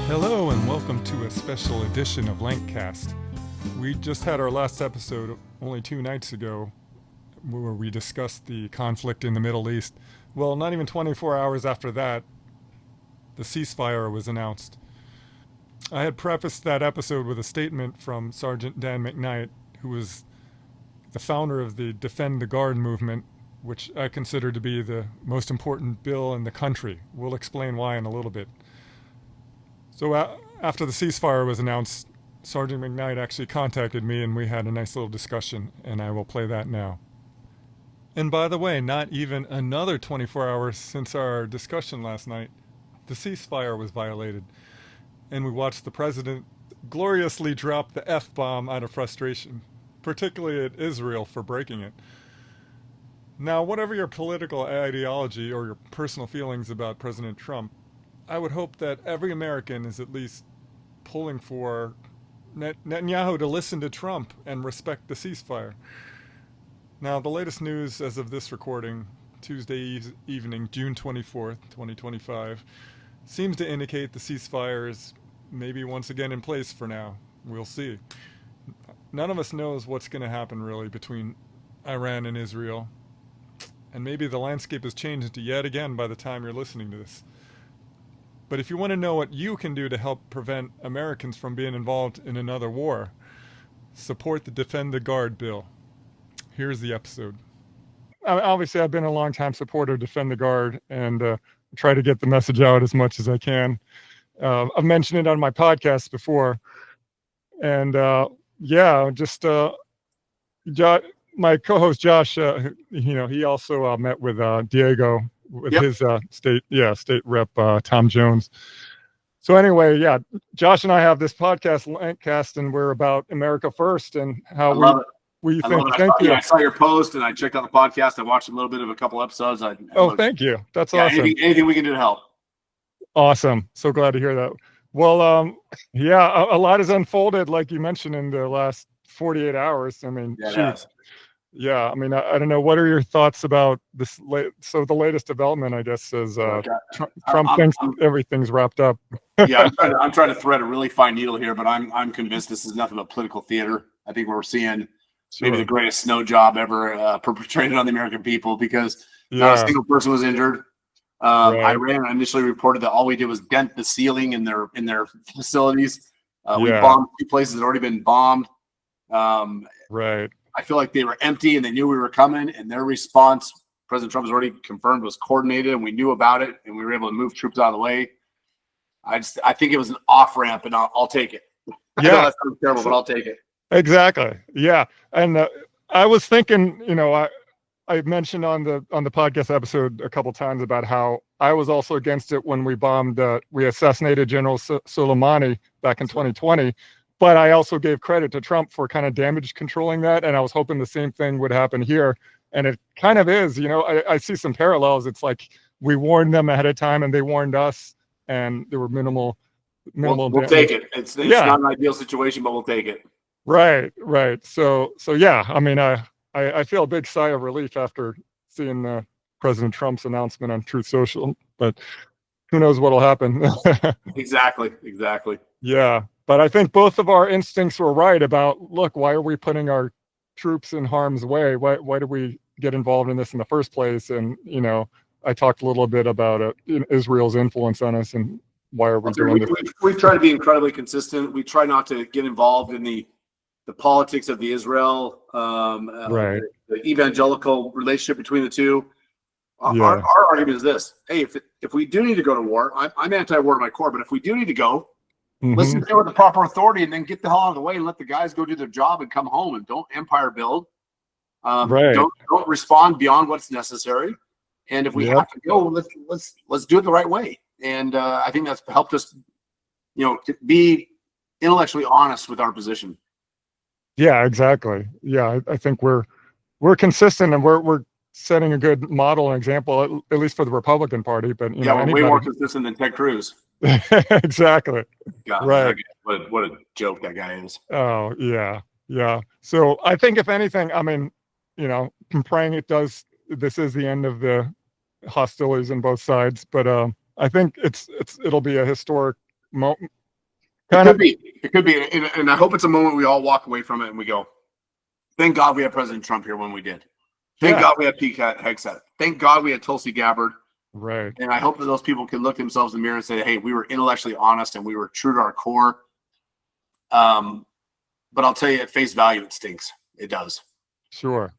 Hello and welcome to a special edition of Lancast. We just had our last episode only 2 nights ago where we discussed the conflict in the Middle East. Well, not even 24 hours after that, the ceasefire was announced. I had prefaced that episode with a statement from Sergeant Dan McKnight, who was the founder of the Defend the Guard movement, which I consider to be the most important bill in the country. We'll explain why in a little bit. So after the ceasefire was announced, Sergeant McKnight actually contacted me and we had a nice little discussion, and I will play that now. And by the way, not even another 24 hours since our discussion last night, the ceasefire was violated, and we watched the president gloriously drop the F-bomb out of frustration, particularly at Israel for breaking it. Now, whatever your political ideology or your personal feelings about President Trump, I would hope that every American is at least pulling for Netanyahu to listen to Trump and respect the ceasefire. Now, the latest news as of this recording, Tuesday evening, June 24th, 2025, seems to indicate the ceasefire is maybe once again in place for now. We'll see. None of us knows what's going to happen really between Iran and Israel. And maybe the landscape has changed yet again by the time you're listening to this. But if you want to know what you can do to help prevent Americans from being involved in another war, support the Defend the Guard bill. Here's the episode. Obviously, I've been a long-time supporter of Defend the Guard and try to get the message out as much as I can. I've mentioned it on my podcast before. And my co-host Josh, he also met with Diego with his state rep Tom Jones. So anyway, Josh and I have this podcast Lancast, and we're about America First and how we think. Thank you. I saw your post and I checked out the podcast. I watched a little bit of a couple episodes. Thank you. That's awesome. Anything we can do to help. Awesome. So glad to hear that. Well, a lot has unfolded, like you mentioned, in the last 48 hours. I mean, I don't know. What are your thoughts about this? So the latest development, I guess, is Trump thinks everything's wrapped up. I'm trying to thread a really fine needle here, but I'm convinced this is nothing but political theater. I think we're seeing maybe the greatest snow job ever perpetrated on the American people, because not a single person was injured. Iran initially reported that all we did was dent the ceiling in their facilities. We bombed 2 places that had already been bombed. I feel like they were empty and they knew we were coming, and their response, President Trump has already confirmed, was coordinated, and we knew about it, and we were able to move troops out of the way. I think it was an off ramp, and I'll take it. I know that sounds terrible, but I'll take it. Exactly. Yeah. And I was thinking, I mentioned on the podcast episode a couple times about how I was also against it when we assassinated General Soleimani back in 2020. But I also gave credit to Trump for kind of damage controlling that. And I was hoping the same thing would happen here. And it kind of is, I see some parallels. It's like we warned them ahead of time and they warned us, and there were minimal. We'll take it. It's not an ideal situation, but we'll take it. Right. So yeah, I mean, I feel a big sigh of relief after seeing President Trump's announcement on Truth Social, but who knows what'll happen. Exactly. Yeah. But I think both of our instincts were right about, look, why are we putting our troops in harm's way? Why did we get involved in this in the first place? And, I talked a little bit about Israel's influence on us and why are we doing this? We've tried to be incredibly consistent. We try not to get involved in the politics of the Israel, the evangelical relationship between the two. Our argument is this: hey, if we do need to go to war, I'm anti-war to my core, but if we do need to go, listen to it with the proper authority, and then get the hell out of the way and let the guys go do their job and come home, and don't empire build. Don't respond beyond what's necessary. And if we have to go, let's do it the right way. And I think that's helped us, to be intellectually honest with our position. Yeah, exactly. Yeah, I think we're consistent, and we're setting a good model and example, at least for the Republican Party. But we're way more consistent than Ted Cruz. Exactly. God, right. What a joke that guy is. Oh yeah. So I think if anything, I mean, I'm praying this is the end of the hostilities on both sides, but I think it'll be a historic It could be, and I hope it's a moment we all walk away from it and we go, "Thank God we had President Trump here when we did. Thank God we had Pete Hegseth. Thank God we had Tulsi Gabbard." Right. And I hope that those people can look themselves in the mirror and say, "Hey, we were intellectually honest and we were true to our core." But I'll tell you, at face value, it stinks. It does. Sure.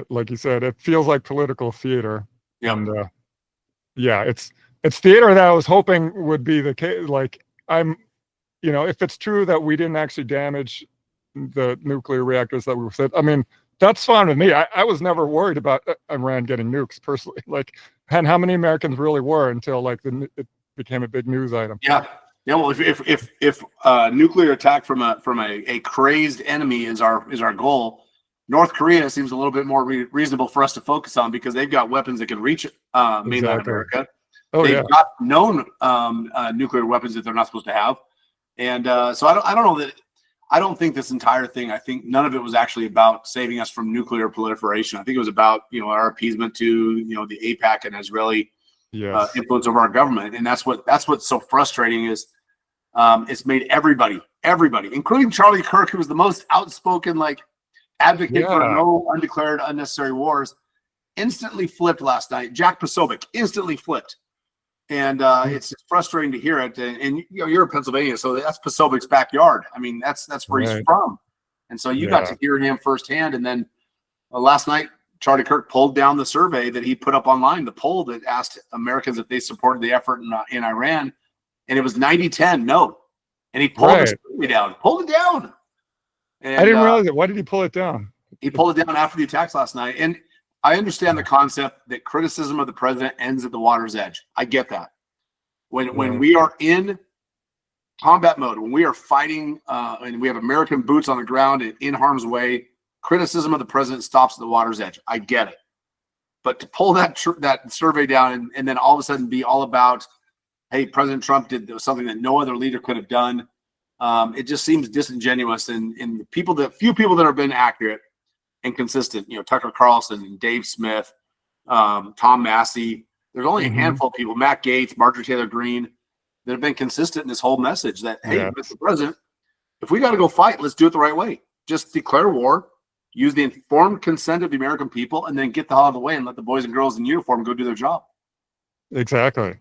Like you said, it feels like political theater. Yep. And it's theater that I was hoping would be the case. Like, if it's true that we didn't actually damage the nuclear reactors that we were set, I mean, that's fine with me. I was never worried about Iran getting nukes personally. Like, and how many Americans really were until like it became a big news item. Yeah. Yeah. Well, if nuclear attack from a crazed enemy is our goal, North Korea seems a little bit more reasonable for us to focus on because they've got weapons that can reach mainland America. They've got known nuclear weapons that they're not supposed to have, and so I don't know that. I don't think this entire thing. I think none of it was actually about saving us from nuclear proliferation. I think it was about our appeasement to the AIPAC and Israeli influence over our government, and that's what's so frustrating is it's made everybody, including Charlie Kirk, who was the most outspoken advocate for no undeclared unnecessary wars, instantly flipped last night. Jack Posobiec instantly flipped. And it's frustrating to hear it. And you're in Pennsylvania, so that's Posobiec's backyard. I mean, that's where he's from. And so you got to hear him firsthand. And then last night, Charlie Kirk pulled down the survey that he put up online, the poll that asked Americans if they supported the effort in Iran. And it was 90-10 no. And he pulled the survey down. Pulled it down. And, I didn't realize it. Why did he pull it down? He pulled it down after the attacks last night. And I understand the concept that criticism of the president ends at the water's edge. I get that. When we are in combat mode, when we are fighting and we have American boots on the ground and in harm's way, criticism of the president stops at the water's edge. I get it. But to pull that survey down and then all of a sudden be all about, hey, President Trump did something that no other leader could have done, it just seems disingenuous. And the few people that have been accurate and consistent, Tucker Carlson, Dave Smith, Tom Massey. There's only a handful of people, Matt Gaetz, Marjorie Taylor Greene, that have been consistent in this whole message that, hey, Mr. President, if we got to go fight, let's do it the right way. Just declare war, use the informed consent of the American people, and then get the hell out of the way and let the boys and girls in uniform go do their job. Exactly.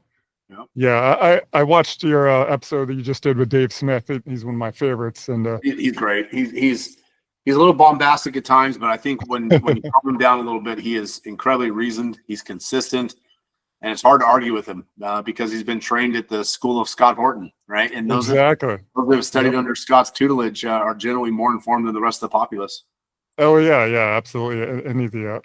Yeah, I watched your episode that you just did with Dave Smith. He's one of my favorites, and he's great. He's a little bombastic at times, but I think when you calm him down a little bit, he is incredibly reasoned. He's consistent, and it's hard to argue with him because he's been trained at the school of Scott Horton, right? And those that have studied under Scott's tutelage are generally more informed than the rest of the populace. Oh yeah, absolutely. Any of the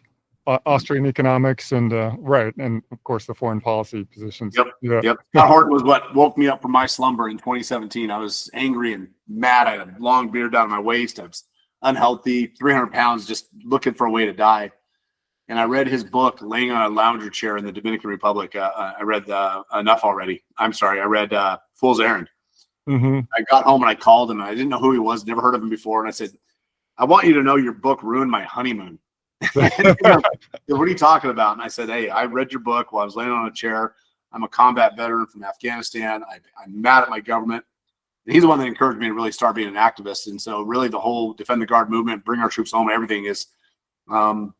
Austrian economics and and of course the foreign policy positions. Yep. Scott Horton was what woke me up from my slumber in 2017. I was angry and mad. I had a long beard down my waist. I was unhealthy, 300 pounds, just looking for a way to die. And I read his book, Laying on a Lounger Chair in the Dominican Republic. I read Enough Already. I'm sorry. I read Fool's Errand. I got home and I called him. And I didn't know who he was, never heard of him before. And I said, I want you to know your book ruined my honeymoon. What are you talking about? And I said, hey, I read your book while I was laying on a chair. I'm a combat veteran from Afghanistan. I'm mad at my government. He's the one that encouraged me to really start being an activist. And so really the whole Defend the Guard movement, bring our troops home, everything is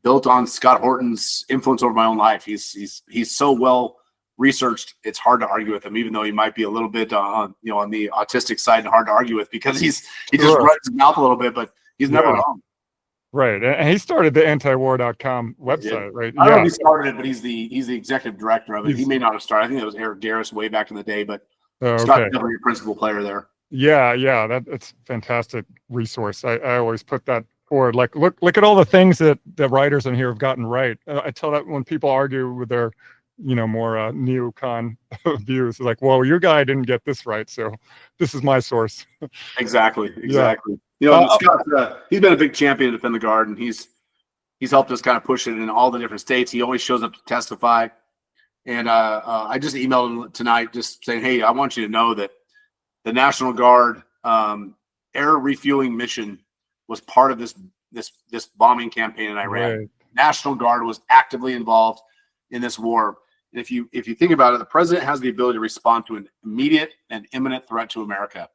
built on Scott Horton's influence over my own life. He's so well researched. It's hard to argue with him, even though he might be a little bit on the autistic side and hard to argue with because he just runs his mouth a little bit, but he's never wrong. Right. And he started the antiwar.com website, right? I don't know if he started it, but he's the executive director of it. He may not have started. I think that was Eric Garris way back in the day, but Scott's definitely a principal player there. Yeah, that's a fantastic resource. I always put that forward. Like, look at all the things that the writers in here have gotten right. I tell that when people argue with their, more neocon views, like, well, your guy didn't get this right, so this is my source. Exactly. Scott, he's been a big champion to Defend the Guard, and he's helped us kind of push it in all the different states. He always shows up to testify. And I just emailed him tonight just saying, hey, I want you to know that the National Guard air refueling mission was part of this bombing campaign in Iran. Right. National Guard was actively involved in this war. And if you think about it, the president has the ability to respond to an immediate and imminent threat to America.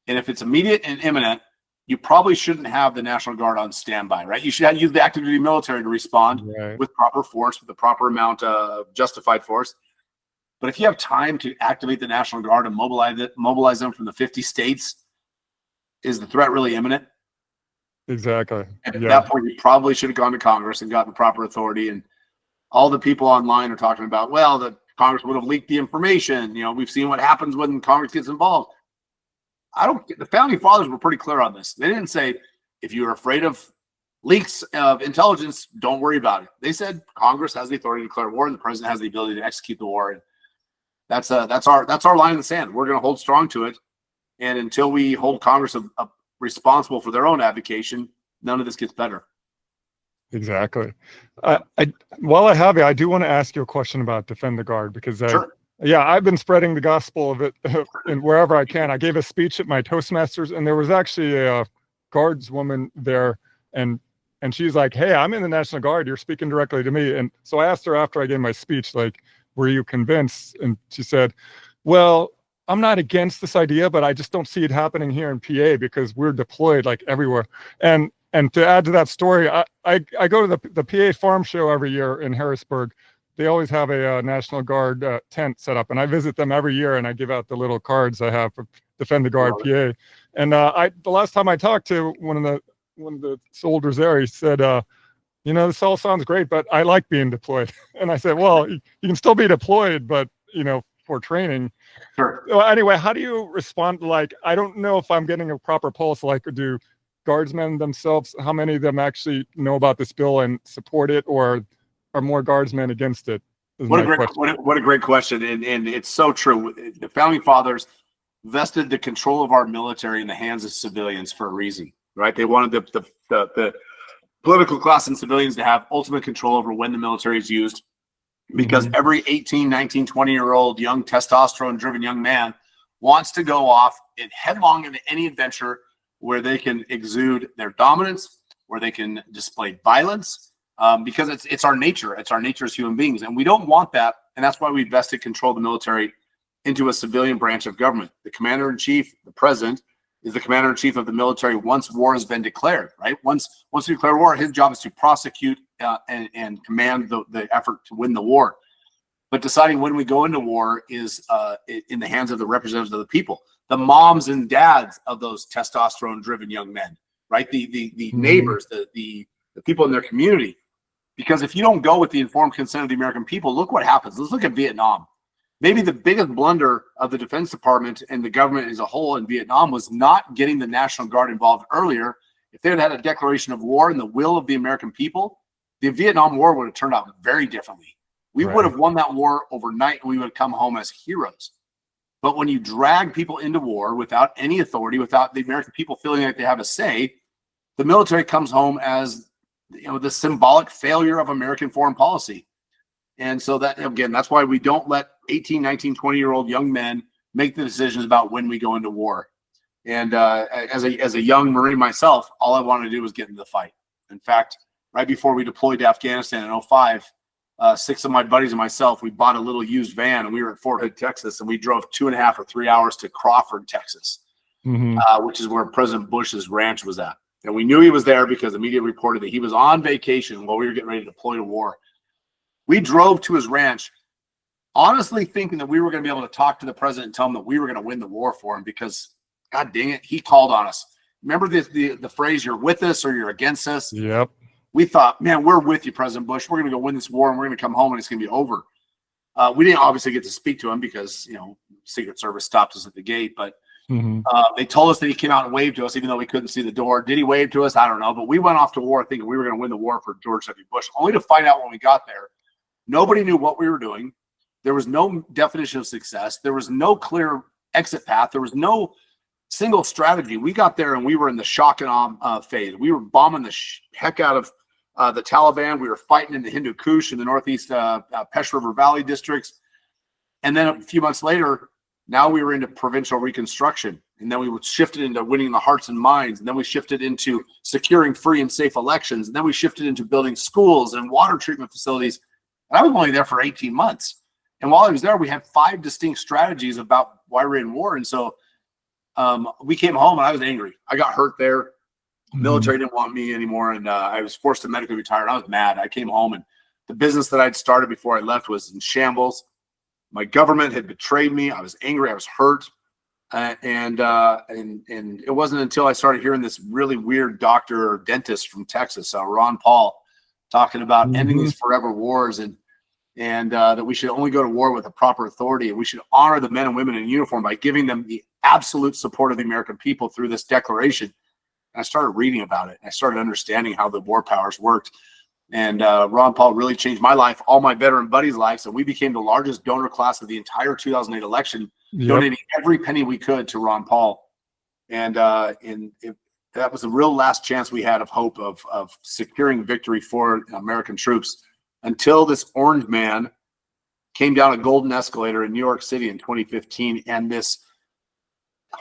And if it's immediate and imminent, you probably shouldn't have the National Guard on standby, right? You should use the active duty military to respond with proper force, with the proper amount of justified force. But if you have time to activate the National Guard and mobilize them from the 50 states, is the threat really imminent? Exactly. At that point, you probably should have gone to Congress and gotten the proper authority. And all the people online are talking about, well, the Congress would have leaked the information. You know, we've seen what happens when Congress gets involved. The founding fathers were pretty clear on this. They didn't say, if you're afraid of leaks of intelligence, don't worry about it. They said Congress has the authority to declare war and the president has the ability to execute the war. And that's our line in the sand. We're going to hold strong to it. And until we hold Congress responsible for their own abdication, none of this gets better. Exactly. While I have you, I do want to ask you a question about Defend the Guard, because I've been spreading the gospel of it and wherever I can. I gave a speech at my Toastmasters, and there was actually a guardswoman there, and she's like, "Hey, I'm in the National Guard. You're speaking directly to me." And so I asked her after I gave my speech, like, "Were you convinced?" And she said, "Well, I'm not against this idea, but I just don't see it happening here in PA because we're deployed like everywhere." And to add to that story, I go to the PA Farm Show every year in Harrisburg. They always have a National Guard tent set up, and I visit them every year, and I give out the little cards I have for Defend the Guard PA. And the last time I talked to one of the soldiers there, he said, "This all sounds great, but I like being deployed." And I said, "Well, you can still be deployed, but for training." Sure. So anyway, how do you respond? Like, I don't know if I'm getting a proper pulse. Like, do guardsmen themselves, how many of them actually know about this bill and support it, or are more guardsmen against it? What a great question. And it's so true. The founding fathers vested the control of our military in the hands of civilians for a reason, right? They wanted the political class and civilians to have ultimate control over when the military is used, because every 18, 19, 20-year-old young testosterone-driven young man wants to go off headlong into any adventure where they can exude their dominance, where they can display violence, because it's our nature. It's our nature as human beings, and we don't want that. And that's why we vested control of the military into a civilian branch of government. The commander-in-chief, the president, is the commander-in-chief of the military once war has been declared, right? Once we declare war, his job is to prosecute and command the effort to win the war. But deciding when we go into war is in the hands of the representatives of the people, the moms and dads of those testosterone-driven young men, right? The neighbors, the people in their community. Because if you don't go with the informed consent of the American people, look what happens. Let's look at Vietnam. Maybe the biggest blunder of the Defense Department and the government as a whole in Vietnam was not getting the National Guard involved earlier. If they had had a declaration of war and the will of the American people, the Vietnam War would have turned out very differently. We would have won that war overnight, and we would have come home as heroes. But when you drag people into war without any authority, without the American people feeling like they have a say, the military comes home as the symbolic failure of American foreign policy. And so that's why we don't let 18, 19, 20-year-old young men make the decisions about when we go into war. And as a young Marine myself, all I wanted to do was get into the fight. In fact, right before we deployed to Afghanistan in 2005, 6 of my buddies and myself, we bought a little used van, and we were at Fort Hood, Texas, and we drove 2.5 or 3 hours to Crawford, Texas, which is where President Bush's ranch was at. And we knew he was there because the media reported that he was on vacation while we were getting ready to deploy to war. We drove to his ranch, honestly thinking that we were going to be able to talk to the president and tell him that we were going to win the war for him, because, God dang it, he called on us. Remember the phrase, "You're with us or you're against us"? Yep. We thought, man, we're with you, President Bush. We're going to go win this war, and we're going to come home, and it's going to be over. We didn't obviously get to speak to him because, Secret Service stopped us at the gate. But they told us that he came out and waved to us, even though we couldn't see the door. Did he wave to us? I don't know. But we went off to war thinking we were going to win the war for George W. Bush, only to find out when we got there, nobody knew what we were doing. There was no definition of success. There was no clear exit path. There was no single strategy. We got there, and we were in the shock and awe phase. We were bombing the heck out of the Taliban. We were fighting in the Hindu Kush in the northeast Pesh River Valley districts. And then a few months later, now we were into provincial reconstruction. And then we shifted into winning the hearts and minds. And then we shifted into securing free and safe elections. And then we shifted into building schools and water treatment facilities. And I was only there for 18 months. And while I was there, we had 5 distinct strategies about why we're in war. And so we came home and I was angry. I got hurt there. Military didn't want me anymore, and I was forced to medically retire. And I was mad. I came home, and the business that I'd started before I left was in shambles. My government had betrayed me. I was angry. I was hurt, and it wasn't until I started hearing this really weird doctor or dentist from Texas, Ron Paul, talking about ending these forever wars and that we should only go to war with a proper authority, and we should honor the men and women in uniform by giving them the absolute support of the American people through this declaration. And I started reading about it. And I started understanding how the war powers worked. And Ron Paul really changed my life, all my veteran buddies' lives. And we became the largest donor class of the entire 2008 election, donating every penny we could to Ron Paul. And that was the real last chance we had of hope of securing victory for American troops, until this orange man came down a golden escalator in New York City in 2015. And this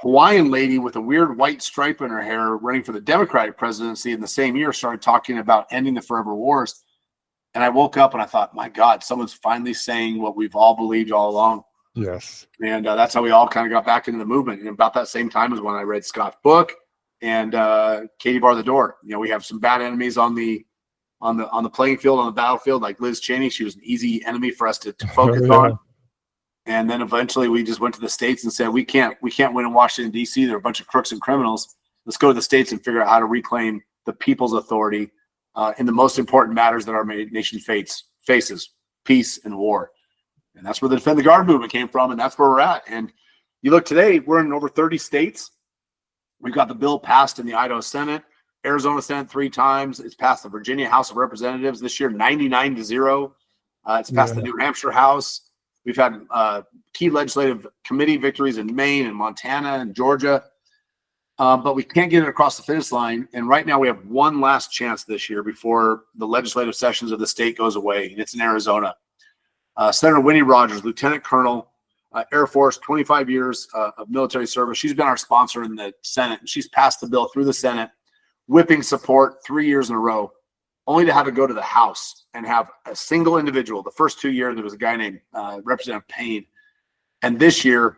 Hawaiian lady with a weird white stripe in her hair running for the Democratic presidency in the same year started talking about ending the forever wars. And I woke up and I thought, my God, someone's finally saying what we've all believed all along. Yes. And that's how we all kind of got back into the movement. And about that same time is when I read Scott's book and Katie Bar the Door. You know, we have some bad enemies on the playing field, on the battlefield, like Liz Cheney. She was an easy enemy for us to focus on. And then eventually we just went to the States and said, we can't win in Washington, D.C. They're a bunch of crooks and criminals. Let's go to the States and figure out how to reclaim the people's authority in the most important matters that our nation faces, peace and war. And that's where the Defend the Guard movement came from, and that's where we're at. And you look today, we're in over 30 states. We've got the bill passed in the Idaho Senate, Arizona Senate 3 times. It's passed the Virginia House of Representatives this year, 99-0. It's passed the New Hampshire House. We've had key legislative committee victories in Maine and Montana and Georgia, but we can't get it across the finish line. And right now we have one last chance this year before the legislative sessions of the state goes away, and it's in Arizona. Senator Winnie Rogers, Lieutenant Colonel, Air Force, 25 years of military service. She's been our sponsor in the Senate, and she's passed the bill through the Senate, whipping support 3 years in a row, only to have it go to the House and have a single individual. The first 2 years, there was a guy named Representative Payne. And this year,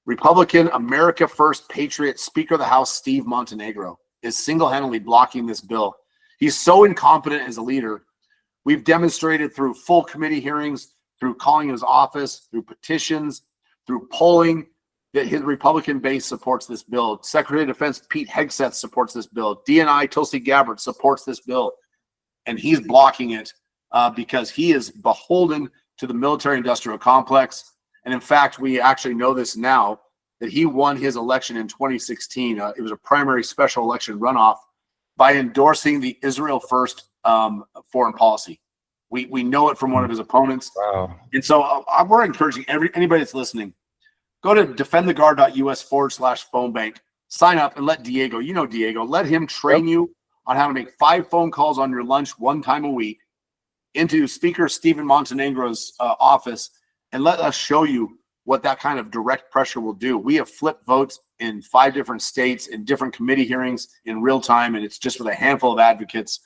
Republican America First Patriot Speaker of the House, Steve Montenegro, is single-handedly blocking this bill. He's so incompetent as a leader. We've demonstrated through full committee hearings, through calling his office, through petitions, through polling, that his Republican base supports this bill. Secretary of Defense Pete Hegseth supports this bill. DNI Tulsi Gabbard supports this bill. And he's blocking it because he is beholden to the military-industrial complex. And in fact, we actually know this now, that he won his election in 2016. It was a primary special election runoff by endorsing the Israel First foreign policy. We know it from one of his opponents. Wow. And so we're encouraging anybody that's listening, go to defendtheguard.us/phone bank, sign up and let Diego, let him train you on how to make 5 phone calls on your lunch 1 time a week into Speaker Stephen Montenegro's office, and let us show you what that kind of direct pressure will do. We have flipped votes in 5 different states in different committee hearings in real time, and it's just with a handful of advocates,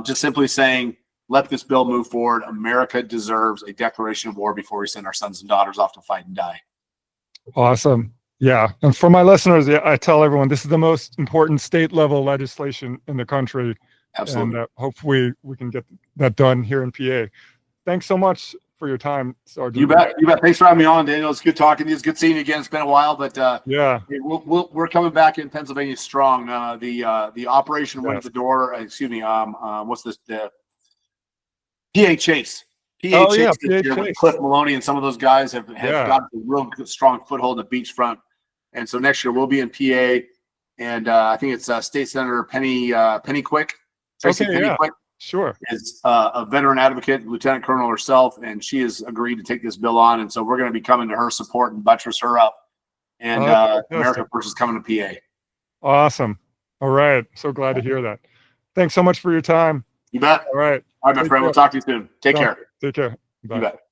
just simply saying, let this bill move forward. America deserves a declaration of war before we send our sons and daughters off to fight and die. Awesome. Yeah. And for my listeners, I tell everyone this is the most important state level legislation in the country. Absolutely. And hopefully we can get that done here in PA. Thanks so much for your time, Sergeant. You bet. Thanks for having me on, Daniel. It's good talking to you. It's good seeing you again. It's been a while, but yeah, we're coming back in Pennsylvania strong. The operation went at the door. Excuse me. What's this? The PA Chase. PA Chase with Cliff Maloney and some of those guys have got a real good, strong foothold in the beachfront. And so next year we'll be in PA, and I think it's State Senator Penny Quick. Tracy Quick. Sure. Is a veteran advocate, Lieutenant Colonel herself, and she has agreed to take this bill on. And so we're going to be coming to her support and buttress her up. And America First is coming to PA. Awesome. All right. So glad to hear that. Thanks so much for your time. You bet. All right. All right, my friend. We'll talk to you soon. Take care. Take care. Bye. You bet.